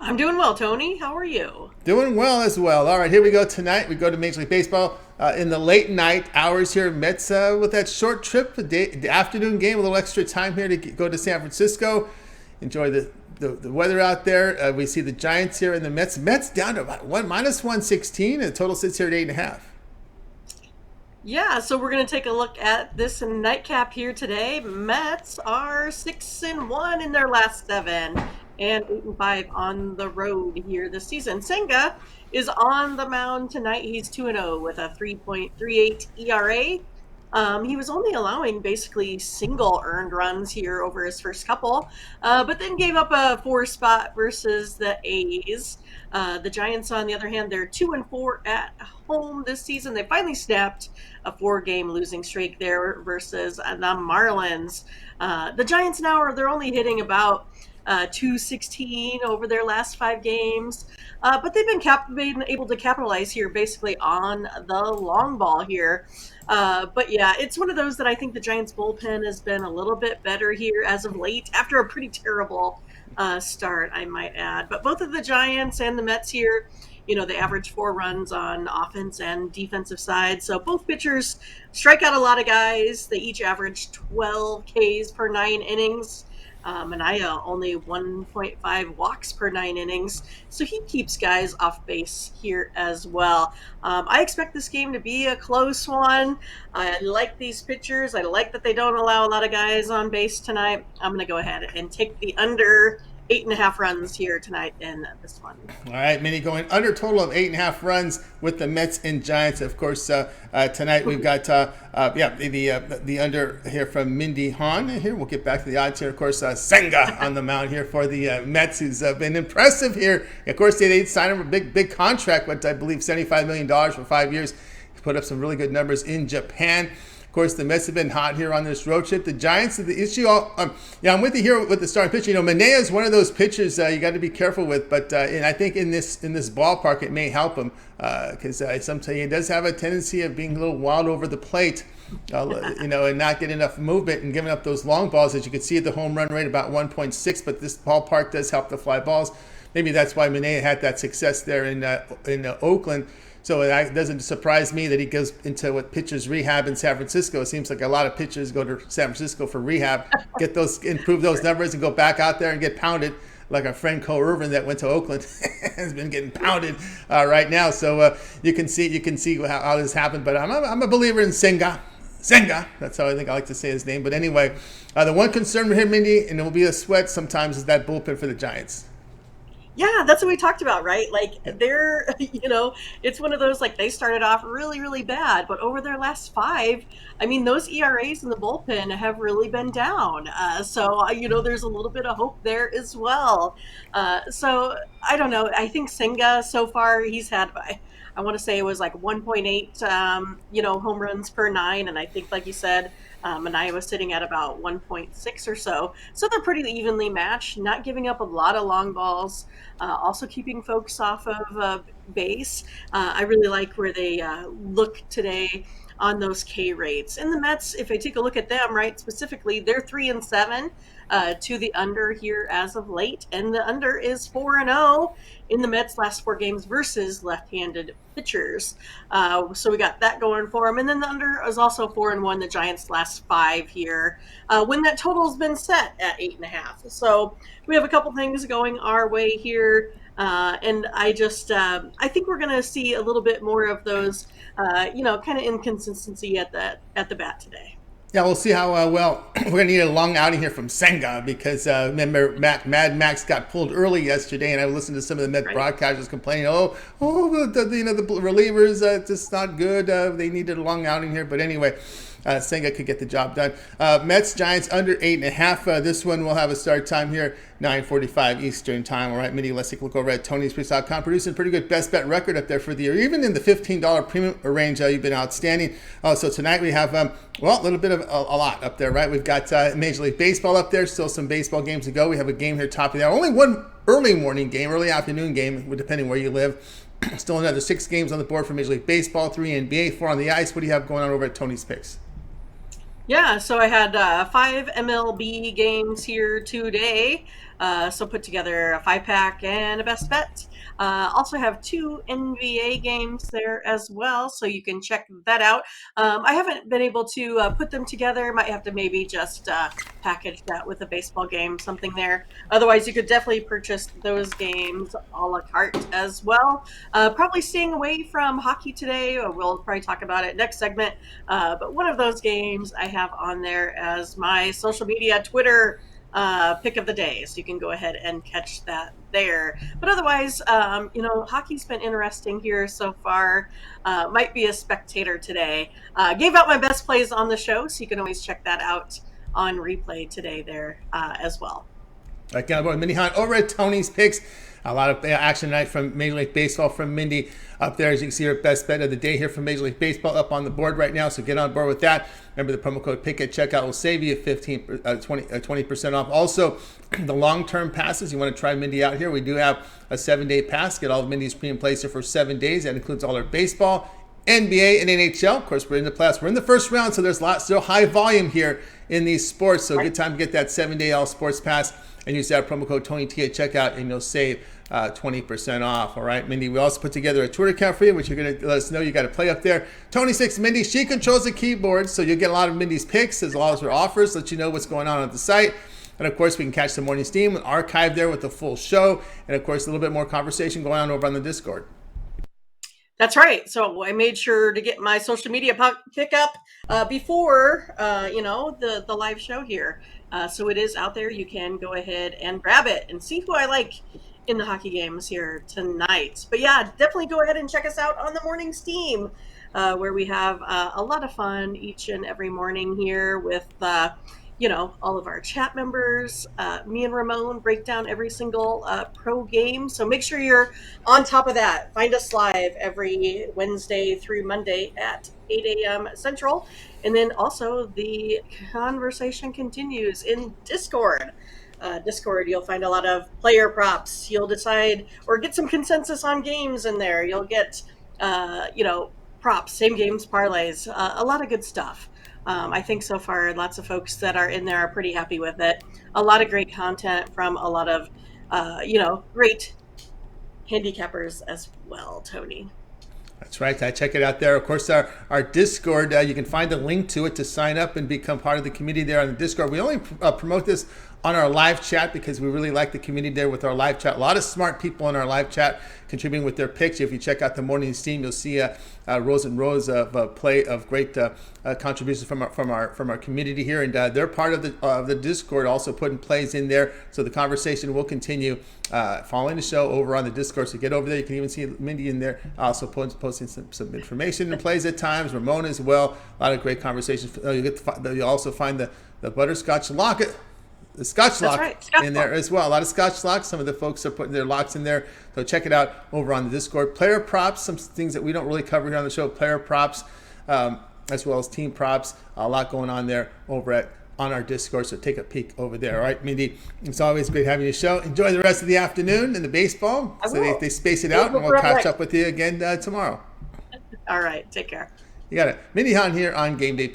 I'm doing well, Tony. How are you? Doing well as well. All right, here we go tonight. We go to Major League Baseball in the late night hours here. Mets with that short trip, the afternoon game, a little extra time here to go to San Francisco, enjoy the weather out there. We see the Giants here and the Mets. Mets down to about minus 116, and the total sits here at 8.5. Yeah, so we're going to take a look at this nightcap here today. Mets are 6-1 in their last seven and 8-5 on the road here this season. Senga is on the mound tonight. He's 2-0 with a 3.38 ERA. He was only allowing basically single earned runs here over his first couple, but then gave up a 4 spot versus the A's. The Giants, on the other hand, they're 2-4 at home this season. They finally snapped a 4-game losing streak there versus the Marlins. The Giants now they're only hitting about 216 over their last 5 games. But they've been able to capitalize here basically on the long ball here. But yeah, it's one of those that I think the Giants bullpen has been a little bit better here as of late after a pretty terrible start, I might add. But both of the Giants and the Mets here, they average 4 runs on offense and defensive side. So both pitchers strike out a lot of guys. They each average 12 Ks per 9 innings. Mania only 1.5 walks per 9 innings, so he keeps guys off base here as well. I expect this game to be a close one. I like these pitchers. I like that they don't allow a lot of guys on base tonight. I'm going to go ahead and take the under 8.5 runs here tonight in this one. All right, Minnie going under total of 8.5 runs with the Mets and Giants. Of course, tonight we've got the under here from Mindy, Hahne. Here we'll get back to the odds here. Of course, Senga on the mound here for the Mets, who's been impressive here. Of course, they signed him a big contract, but I believe $75 million for 5 years. He put up some really good numbers in Japan. Of course, the Mets have been hot here on this road trip. The Giants, the issue, I'm with you here with the starting pitcher. Manaea is one of those pitchers you got to be careful with, but and I think in this ballpark it may help him because sometimes he does have a tendency of being a little wild over the plate, and not getting enough movement and giving up those long balls. As you can see, at the home run rate about 1.6, but this ballpark does help the fly balls. Maybe that's why Manaea had that success there in Oakland. So it doesn't surprise me that he goes into what pitchers rehab in San Francisco. It seems like a lot of pitchers go to San Francisco for rehab, improve those numbers, and go back out there and get pounded. Like our friend Cole Irvin that went to Oakland has been getting pounded right now. So you can see how this happened. But I'm a believer in Senga. Senga, that's how I think I like to say his name. But anyway, the one concern with him, Mindy, and it will be a sweat sometimes, is that bullpen for the Giants. Yeah, that's what we talked about, right? Like they're, it's one of those like they started off really, really bad, but over their last 5, I mean, those ERAs in the bullpen have really been down. There's a little bit of hope there as well. So I don't know. I think Senga so far he's had, I want to say it was like 1.8, home runs per 9, and I think, like you said, Manaea was sitting at about 1.6 or so. So they're pretty evenly matched, not giving up a lot of long balls, also keeping folks off of base. I really like where they look today on those K rates. And the Mets, if I take a look at them, right, specifically, they're 3-7 to the under here as of late. And the under is 4-0 in the Mets' last 4 games versus left-handed pitchers. So we got that going for them. And then the under is also 4-1 the Giants' last 5 here, when that total's been set at 8.5. So we have a couple things going our way here. And I think we're going to see a little bit more of those, kind of inconsistency at the bat today. Yeah, we'll see how well we're going to need a long outing here from Senga because remember Mad Max got pulled early yesterday, and I listened to some of the Met broadcasters complaining, the relievers just not good. They needed a long outing here, but anyway. Senga could get the job done. Mets, Giants under 8.5. This one will have a start time here, 9:45 Eastern time. All right, Mindy, let's take a look over at Tony'sPicks.com. Producing a pretty good best bet record up there for the year. Even in the $15 premium range, you've been outstanding. So tonight we have, a little bit of a lot up there, right? We've got Major League Baseball up there. Still some baseball games to go. We have a game here top of the hour. Only one early morning game, early afternoon game, depending where you live. Still another 6 games on the board for Major League Baseball, 3 NBA, 4 on the ice. What do you have going on over at Tony's Picks? Yeah, so I had 5 MLB games here today. So put together a 5-pack and a best bet. Also have 2 NBA games there as well, so you can check that out. I haven't been able to put them together. Might have to maybe just package that with a baseball game, something there. Otherwise, you could definitely purchase those games a la carte as well. Probably staying away from hockey today. We'll probably talk about it next segment. But one of those games I have on there as my social media Twitter pick of the day. So you can go ahead and catch that there. But otherwise, hockey's been interesting here so far. Might be a spectator today. Gave out my best plays on the show, so you can always check that out on replay today there as well. Again, Mindy Hahne over at Tony's Picks. A lot of action tonight from Major League Baseball from Mindy up there. As you can see, her best bet of the day here from Major League Baseball up on the board right now. So get on board with that. Remember, the promo code PICK at checkout will save you 20% off. Also, the long-term passes. You want to try Mindy out here. We do have a 7-day pass. Get all of Mindy's pre and plays here for 7 days. That includes all her baseball, NBA, and NHL. Of course, we're in the playoffs. We're in the first round, so there's still high volume here in these sports. So good time to get that 7-day all sports pass and use that promo code TonyT at checkout, and you'll save 20% off. All right, Mindy, we also put together a Twitter account for you, which you're going to let us know. You got to play up there. Tony6 Mindy, she controls the keyboard, so you'll get a lot of Mindy's picks as well as her offers, let you know what's going on the site. And of course, we can catch the morning steam archive there with the full show. And of course, a little bit more conversation going on over on the Discord. That's right. So I made sure to get my social media pick up before, the live show here. So it is out there. You can go ahead and grab it and see who I like in the hockey games here tonight. But yeah, definitely go ahead and check us out on the morning steam, where we have a lot of fun each and every morning here with all of our chat members. Me and Ramon break down every single pro game. So make sure you're on top of that. Find us live every Wednesday through Monday at 8 a.m. Central. And then also the conversation continues in Discord. Discord, you'll find a lot of player props. You'll decide or get some consensus on games in there. You'll get, props, same games, parlays, a lot of good stuff. I think so far, lots of folks that are in there are pretty happy with it. A lot of great content from a lot of, great handicappers as well, Tony. That's right. I check it out there. Of course, our Discord, you can find a link to it to sign up and become part of the community there on the Discord. We only promote this on our live chat because we really like the community there with our live chat. A lot of smart people in our live chat contributing with their picks. If you check out the morning steam, you'll see rows and rows of play of great contributions from our community here, and they're part of the Discord, also putting plays in there. So the conversation will continue following the show over on the Discord. So get over there. You can even see Mindy in there, also posting some information and plays at times. Ramon as well. A lot of great conversations. You'll also find the butterscotch locket. The Scotch lock in there as well. A lot of Scotch locks. Some of the folks are putting their locks in there. So check it out over on the Discord. Player props, some things that we don't really cover here on the show. Player props, as well as team props. A lot going on there over on our Discord. So take a peek over there. All right, Mindy, it's always great having you show. Enjoy the rest of the afternoon and the baseball. So they space it out, and we'll catch up with you again tomorrow. All right, take care. You got it. Mindy Hahne here on Game Day.